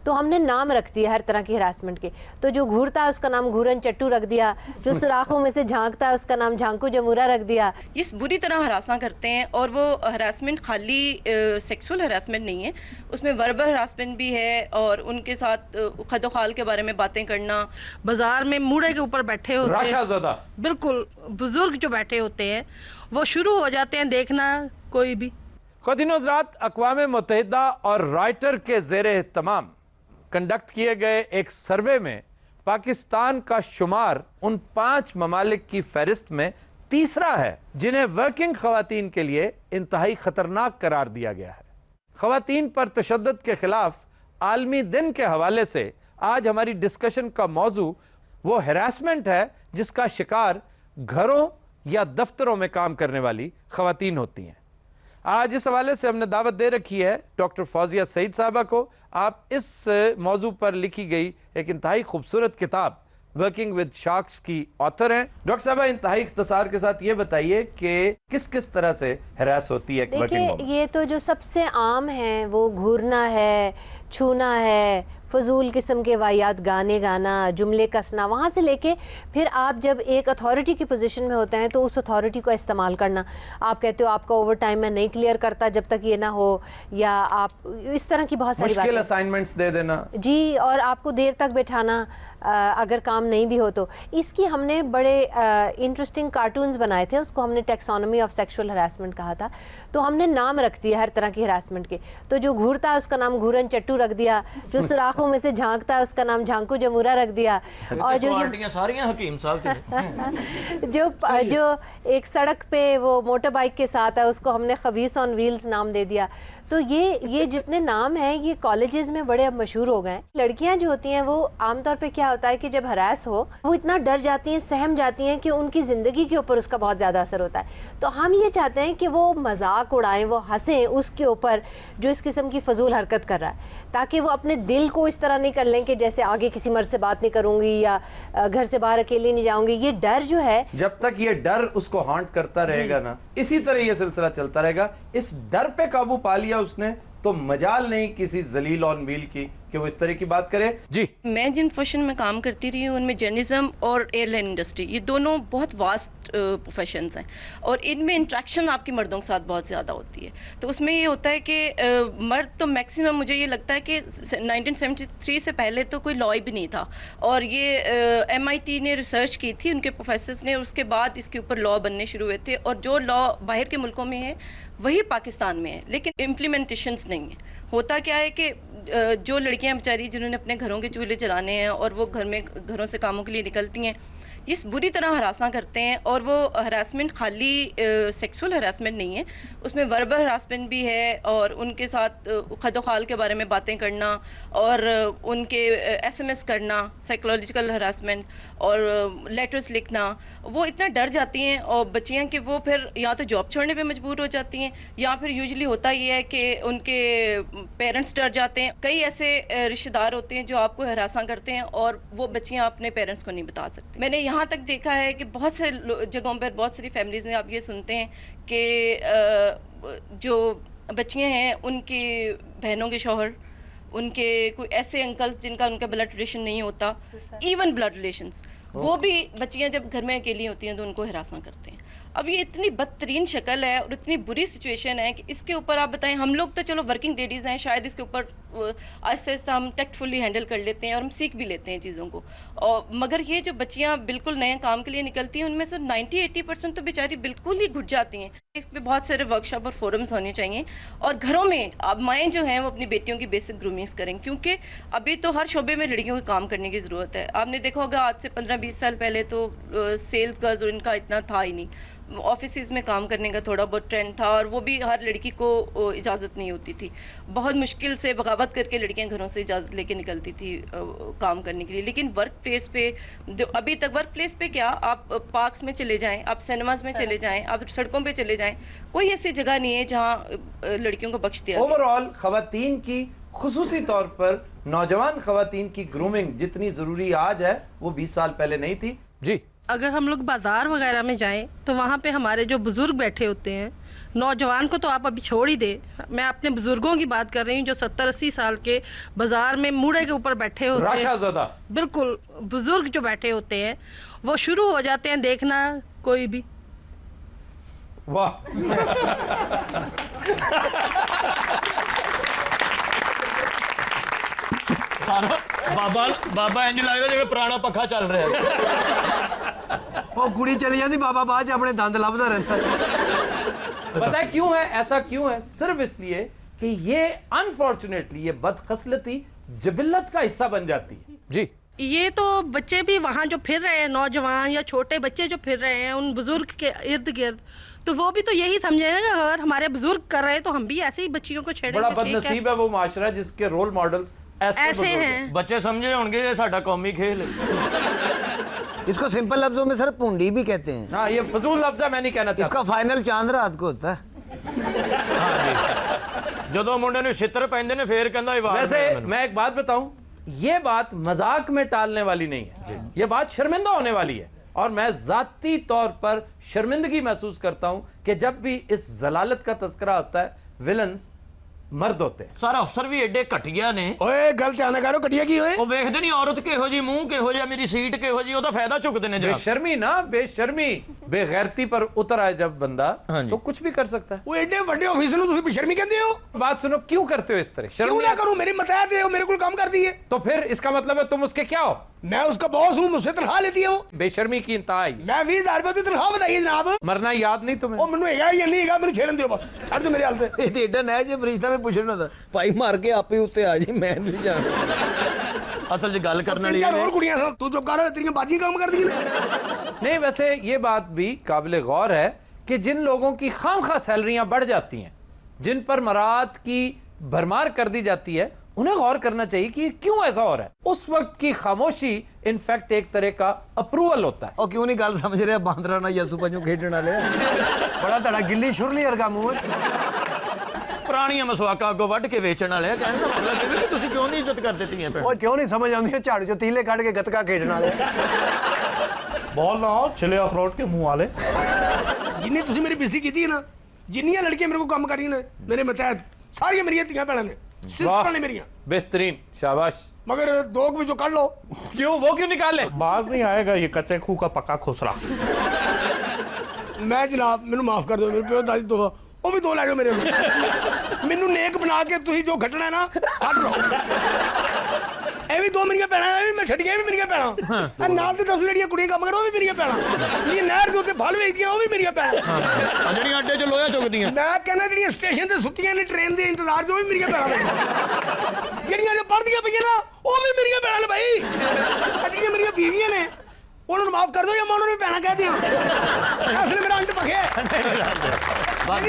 तो हमने नाम रख दिया हर तरह की हरासमेंट के। तो जो घूरता है उसका नाम घूरन चट्टू रख दिया, जो सुराखों में से झांकता है उसका नाम झांकू जमूरा रख दिया। ये बुरी तरह हरासा करते हैं और वो हरासमेंट खाली सेक्सुअल हरासमेंट नहीं है, उसमें वर्बल हरासमेंट भी है और उनके साथ खदोखाल के बारे में बातें करना। बाजार में मूढ़े के ऊपर बैठे होते हैं, बिल्कुल बुजुर्ग जो बैठे होते हैं वो शुरू हो जाते हैं देखना कोई भी। ख़वातीन हज़रात, अक़वाम मुत्तहिदा और रॉयटर के ज़ेरे तमाम कंडक्ट किए गए एक सर्वे में पाकिस्तान का शुमार उन 5 ममालिक की फहरिस्त में तीसरा है जिन्हें वर्किंग ख़वातीन के लिए इंतहाई ख़तरनाक करार दिया गया है। ख़वातीन पर तशद्दुद के ख़िलाफ़ आलमी दिन के हवाले से आज हमारी डिस्कशन का मौजू वो हरासमेंट है जिसका शिकार घरों या दफ्तरों में काम करने वाली ख़वातीन होती हैं। आज इस हवाले से हमने दावत दे रखी है डॉक्टर फौजिया सईद साहबा को। आप इस मौजू पर लिखी गई एक इंतहाई खूबसूरत किताब वर्किंग विद शार्क्स की ऑथर हैं। डॉक्टर साहबा, इंतहाई इख्तिसार के साथ ये बताइए कि किस किस तरह से हरास होती है वर्किंग वुमन? ये तो जो सबसे आम है वो घूरना है, छूना है, फजूल किस्म के वाहियात गाने गाना, जुमले कसना, वहाँ से लेके फिर आप जब एक अथॉरिटी की पोजीशन में होते हैं तो उस अथॉरिटी को इस्तेमाल करना। आप कहते हो आपका ओवर टाइम मैं नहीं क्लियर करता जब तक ये ना हो, या आप इस तरह की बहुत सारी मुश्किल असाइनमेंट्स दे देना जी, और आपको देर तक बैठाना अगर काम नहीं भी हो तो। इसकी हमने बड़े इंटरेस्टिंग कार्टून्स बनाए थे, उसको हमने टेक्सोनॉमी ऑफ सेक्सुअल हरासमेंट कहा था। तो हमने नाम रख दिया हर तरह की हरासमेंट के। तो जो घूरता है उसका नाम घूरन चट्टू रख दिया, जो सुराखों में से झांकता है उसका नाम झांकू जमूरा रख दिया, और जो सारियां हकीम साहब जो एक सड़क पे वो मोटर बाइक के साथ है उसको हमने खबीस ऑन व्हील्स नाम दे दिया। तो ये जितने नाम हैं ये कॉलेजेस में बड़े अब मशहूर हो गए। लड़कियां जो होती हैं वो आमतौर पे क्या होता है कि जब हरास हो वो इतना डर जाती हैं, सहम जाती हैं कि उनकी ज़िंदगी के ऊपर उसका बहुत ज़्यादा असर होता है। तो हम ये चाहते हैं कि वो मजाक उड़ाएं, वो हंसें उसके ऊपर जो इस किस्म की फजूल हरकत कर रहा है, ताकि वो अपने दिल को इस तरह नहीं कर लें कि जैसे आगे किसी मर्द से बात नहीं करूँगी या घर से बाहर अकेली नहीं जाऊँगी। ये डर जो है, जब तक ये डर उसको हॉन्ट करता रहेगा ना, इसी तरह ये सिलसिला चलता रहेगा। इस डर पे काबू पा लिया उसने तो मजाल नहीं किसी जलील ऑन व्हील की कि वो इस तरह की बात करे। जी, मैं जिन प्रोफेशन में काम करती रही हूँ उनमें जर्नलिज्म और एयरलाइन इंडस्ट्री, ये दोनों बहुत वास्ट प्रोफेशंस हैं और इनमें इंट्रैक्शन आपकी मर्दों के साथ बहुत ज़्यादा होती है। तो उसमें ये होता है कि मर्द तो मैक्सिमम, मुझे ये लगता है कि 1973 से पहले तो कोई लॉ भी नहीं था, और ये MIT ने रिसर्च की थी उनके प्रोफेसर्स ने, उसके बाद इसके ऊपर लॉ बनने शुरू हुए थे। और जो लॉ बाहर के मुल्कों में है वही पाकिस्तान में है, लेकिन इम्प्लीमेंटेशंस नहीं है। होता क्या है कि जो लड़कियां बेचारी जिन्होंने अपने घरों के चूल्हे जलाने हैं और वो घरों से कामों के लिए निकलती हैं, ये बुरी तरह हरासा करते हैं। और वो हरासमेंट खाली सेक्सुअल हरासमेंट नहीं है, उसमें वर्बल हरासमेंट भी है और उनके साथ खदोखाल के बारे में बातें करना और उनके SMS करना, साइकोलॉजिकल हरासमेंट और लेटर्स लिखना। वो इतना डर जाती हैं और बच्चियाँ कि वो फिर या तो जॉब छोड़ने पे मजबूर हो जाती हैं, या फिर यूजुअली होता ये है कि उनके पेरेंट्स डर जाते हैं। कई ऐसे रिश्तेदार होते हैं जो आपको हरासा करते हैं और वो बच्चियाँ अपने पेरेंट्स को नहीं बता सकती। मैंने यहाँ तक देखा है कि बहुत सारे जगहों पर, बहुत सारी फैमिलीज़ में आप ये सुनते हैं कि जो बच्चियाँ हैं उनकी बहनों के शौहर, उनके कोई ऐसे अंकल्स जिनका उनका ब्लड रिलेशन नहीं होता, इवन ब्लड रिलेशंस, वो भी बच्चियाँ जब घर में अकेली होती हैं तो उनको हरासा करते हैं। अब ये इतनी बदतरीन शक्ल है और इतनी बुरी सिचुएशन है कि इसके ऊपर आप बताएं, हम लोग तो चलो वर्किंग लेडीज़ हैं, शायद इसके ऊपर आहिस्ता आहिस्ता हम टेक्टफुली हैंडल कर लेते हैं और हम सीख भी लेते हैं चीज़ों को। और मगर ये जो बच्चियाँ बिल्कुल नए काम के लिए निकलती हैं उनमें से 90-80% तो बेचारी बिल्कुल ही घुट जाती हैं। इस पर बहुत सारे वर्कशॉप और फोरम्स होने चाहिए और घरों में अब माएँ जो हैं वो अपनी बेटियों की बेसिक ग्रूमिंग्स करें, क्योंकि अभी तो हर शोबे में लड़कियों को काम करने की ज़रूरत है। आपने देखा होगा आज से 15-20 साल पहले तो सेल्स गर्ल्स और इनका इतना था ही नहीं, ऑफिसेज में काम करने का थोड़ा बहुत ट्रेंड था और वो भी हर लड़की को इजाज़त नहीं होती थी। बहुत मुश्किल से बगावत करके लड़कियां घरों से इजाज़त लेके निकलती थी काम करने के लिए। लेकिन वर्क प्लेस पे अभी तक, वर्क प्लेस पे क्या, आप पार्क्स में चले जाएं, आप सिनेमाज में चले जाएं, आप सड़कों पे चले जाएं, कोई ऐसी जगह नहीं है जहाँ लड़कियों को बख्श दिया। ओवरऑल खवातीन की, खुसूसी तौर पर नौजवान खवातीन की ग्रूमिंग जितनी ज़रूरी आज है वो 20 साल पहले नहीं थी। जी। अगर हम लोग बाज़ार वगैरह में जाएं तो वहाँ पे हमारे जो बुज़ुर्ग बैठे होते हैं, नौजवान को तो आप अभी छोड़ ही दे, मैं अपने बुज़ुर्गों की बात कर रही हूँ जो 70-80 साल के बाज़ार में मूढ़े के ऊपर बैठे होते हैं। राशाज़दा। बिल्कुल, बुज़ुर्ग जो बैठे होते हैं वो शुरू हो जाते हैं देखना कोई भी। वाह। बाबा बाबा इंज लगदा जिवें पुराना पक्खा चल रहा है। वो कुड़ी चली जाती, बाबा बाद अपने दंद लभदा रहता है। पता है क्यों है ऐसा? क्यों है? सिर्फ इसलिए कि ये अनफॉर्चुनेटली ये बदखसलती जिबिल्लत का हिस्सा बन जाती है। जी, ये तो बच्चे भी वहाँ जो फिर रहे हैं, नौजवान या छोटे बच्चे जो फिर रहे हैं उन बुजुर्ग के इर्द गिर्द, तो वो भी तो यही समझे ना, अगर हमारे बुजुर्ग कर रहे हैं तो हम भी ऐसे ही बच्चियों को छेड़ेंगे। बड़ा बदनसीब है वो माशरा जिसके रोल मॉडल्स ऐसे हैं। बच्चे समझे होंगे ये साडा कौमी खेल है। इसको सिंपल लफ्जों में सर पुंडी भी कहते हैं। हाँ, ये फजूल लफ्ज़ है, मैं नहीं कहना चाहता। इसका फाइनल चांद रात को होता है। ਜਦੋਂ ਮੁੰਡੇ ਨੂੰ ਛਿੱਤਰ ਪੈਂਦੇ ਨੇ ਫੇਰ ਕਹਿੰਦਾ ਇਹ वैसे मैं एक बात बताऊं, ये बात मजाक में टालने वाली नहीं है, ये बात शर्मिंदा होने वाली है। और मैं जाती तौर पर शर्मिंदगी महसूस करता हूं कि जब भी इस जलालत का तस्करा होता है, विलन्स मर्द होते हैं। सारा अफसर भी एडे घटिया ने। ओए गल ध्यान करो, कटिया की होए? ਉਹ ਵੇਖਦੇ ਨਹੀਂ ਔਰਤ ਕਿਹੋ ਜੀ, ਮੂੰਹ ਕਿਹੋ ਜਿਹਾ, ਮੇਰੀ ਸੀਟ ਕਿਹੋ ਜੀ, ਉਹਦਾ ਫਾਇਦਾ ਚੁੱਕਦੇ ਨੇ ਜਨਾਬ। बेशर्मी ना, बेशर्मी, बेगैरती पर उतर आए जब बंदा, हाँ जी। तो कुछ भी कर सकता है। वो एडे बड़े ऑफिसर ਨੂੰ ਤੁਸੀਂ ਬੇਸ਼ਰਮੀ ਕਹਿੰਦੇ ਹੋ? बात सुनो, क्यों करते हो इस तरह? क्यों ना करूं, मेरी मतहत है, वो मेरे को काम करती है। तो फिर इसका मतलब है तुम उसके क्या हो? मैं उसका बॉस हूं, मुझसे तनख्वाह लेती है वो। बेशर्मी की इंतहा है। मैं 20,000 रुपए की तनख्वाह बताइए जनाब। मरना याद नहीं तुम्हें? ਉਹ ਮੈਨੂੰ ਹੈਗਾ ਜਾਂ ਨਹੀਂ ਹੈਗਾ, ਮੈਨੂੰ ਛੇੜਨ ਦਿਓ ਬਸ, ਛੱਡ ਦਿਓ ਮੇਰੇ ਹਾਲ ਤੇ। ਇਹ ਤੇ ਏਡਾ ਨਹਿਜ ਜੇ ਫਰਿਸ਼ਤਾ ਵੀ ਪੁੱਛਣਾ ਦਾ ਭਾਈ ਮਾਰ ਕੇ ਆਪੇ ਉੱਤੇ ਆ ਜੀ, ਮੈਂ ਨਹੀਂ ਜਾਣਦਾ। ਅਸਲ 'ਚ ਗੱਲ ਕਰਨ ਵਾਲੀ ਚਾਰ ਹੋਰ ਕੁੜੀਆਂ ਸਨ, ਤੂੰ ਚੁੱਪ ਕਰ, ਤੇਰੀਆਂ ਬਾਜੀਆਂ ਕੰਮ ਕਰਦੀਆਂ ਨੇ। नहीं, वैसे ये बात भी काबिल गौर है कि जिन लोगों की खामखा सैलरियां बढ़ जाती हैं, जिन पर मराद की भरमार कर दी जाती है, उन्हें गौर करना चाहिए कि क्यों ऐसा हो रहा है। उस वक्त की खामोशी इनफैक्ट एक तरह का अप्रूवल होता है। ਉਹ ਕਿਉਂ ਨਹੀਂ ਗੱਲ ਸਮਝ ਰਿਹਾ? ਬਾਂਦਰਾ ਨਾਲ ਯਸੂ ਪੰਜੂ ਖੇਡਣ ਵਾਲੇ ਬੜਾ ਤੁਹਾਡਾ ਗਿੱਲੀ ਸ਼ੁਰਲੀ ਵਰਗਾ ਮੂੰਹ ਹੈ। ਪੁਰਾਣੀਆਂ ਮਸਵਾਕਾਂ ਅੱਗੋਂ ਵੱਢ ਕੇ ਵੇਚਣ ਵਾਲੇ ਆ। ਕਹਿਣ ਦਾ ਮਤਲਬ ਇਹ ਵੀ ਤੁਸੀਂ ਕਿਉਂ ਨਹੀਂ ਇੱਜ਼ਤ ਕਰਦੇ ਧੀਆਂ ਭੈਣ? ਉਹ ਕਿਉਂ ਨਹੀਂ ਸਮਝ ਆਉਂਦੀ? ਝਾੜੂ ਚੋਂ ਤੀਲੇ ਕੱਢ ਕੇ ਗੱਤਕਾ ਖੇਡਣ ਵਾਲੇ। बोल रहा हूँ छिले अखरोट के मुंह वाले। ਜਿੰਨੀ ਤੁਸੀਂ ਮੇਰੀ ਬੇਇੱਜ਼ਤੀ ਕੀਤੀ ਹੈ ਨਾ, ਜਿੰਨੀਆਂ ਲੜਕੀਆਂ ਮੇਰੇ ਕੋਲ ਕੰਮ ਕਰ ਰਹੀਆਂ ਨੇ ਮੇਰੇ ਮਤਹਿਤ, ਸਾਰੀਆਂ ਮੇਰੀਆਂ ਧੀਆਂ ਭੈਣਾਂ ਨੇ, ਸਿਸਟਰਾਂ ਨੇ ਮੇਰੀਆਂ। बेहतरीन, शाबाश। मगर दो के ਵਿੱਚੋਂ ਕੱਢ ਲਓ। क्यों? वो क्यों निकाल ले? बाज नहीं आएगा ये कच्चे खूह का पक्का खुसरा। ਮੈਂ ਜਨਾਬ ਮੈਨੂੰ ਮਾਫ ਕਰ ਦਿਓ, ਮੇਰੇ ਪਿਓ ਦਾਦੀ ਤੋਂ ਉਹ ਵੀ ਦੋ ਲੈ ਜਾਓ ਮੇਰੇ ਨੂੰ। ਮੈਨੂੰ ਨੇਕ ਬਣਾ ਕੇ ਤੁਸੀਂ ਜੋ ਘਟਣਾ ਹੈ ਨਾ ਕੱਢ ਲਓ। ਇਹ ਵੀ ਦੋ ਮੇਰੀਆਂ ਭੈਣਾਂ, ਇਹ ਵੀ ਮੈਂ ਛੱਡੀਆਂ, ਇਹ ਵੀ ਮੇਰੀਆਂ ਭੈਣਾਂ। ਨਾਲ ਤੇ 10 ਜਿਹੜੀਆਂ ਕੁੜੀਆਂ ਕੰਮ ਕਰ ਉਹ ਵੀ ਮੇਰੀਆਂ ਭੈਣਾਂ। ਜਿਹੜੀਆਂ ਨਹਿਰ ਦੇ ਉੱਤੇ ਫਲ ਵੇਚਦੀਆਂ ਉਹ ਵੀ ਮੇਰੀਆਂ ਭੈਣਾਂ। ਆ ਜਿਹੜੀਆਂ ਅੱਡੇ 'ਚ ਲੋਹਾ ਚੁੱਕਦੀਆਂ। ਮੈਂ ਕਹਿੰਦਾ ਜਿਹੜੀਆਂ ਸਟੇਸ਼ਨ ਤੇ ਸੁੱਤੀਆਂ ਨੇ ਟ੍ਰੇਨ ਦੇ ਇੰਤਜ਼ਾਰ 'ਚ ਉਹ ਵੀ ਮੇਰੀਆਂ ਭੈਣਾਂ ਨੇ। ਜਿਹੜੀਆਂ ਜੋ ਪੜ੍ਹਦੀਆਂ ਪਈਆਂ ਨਾ ਉਹ ਵੀ ਮੇਰੀਆਂ ਭੈਣਾਂ ਨੇ ਭਾਈ। ਜਿਹੜੀਆਂ ਮੇਰੀਆਂ ਬੀਵੀਆਂ ਨੇ ਉਹਨਾਂ ਨੂੰ ਮਾਫ ਕਰ ਦਿਓ ਜਾਂ ਮੈਂ ਉਹਨਾਂ ਨੂੰ ਭੈਣਾਂ ਕਹਿ ਦਿਆਂ। ਅਸਲ ਮੇਰਾ ਅੰਡ ਪਖਿਆ। बात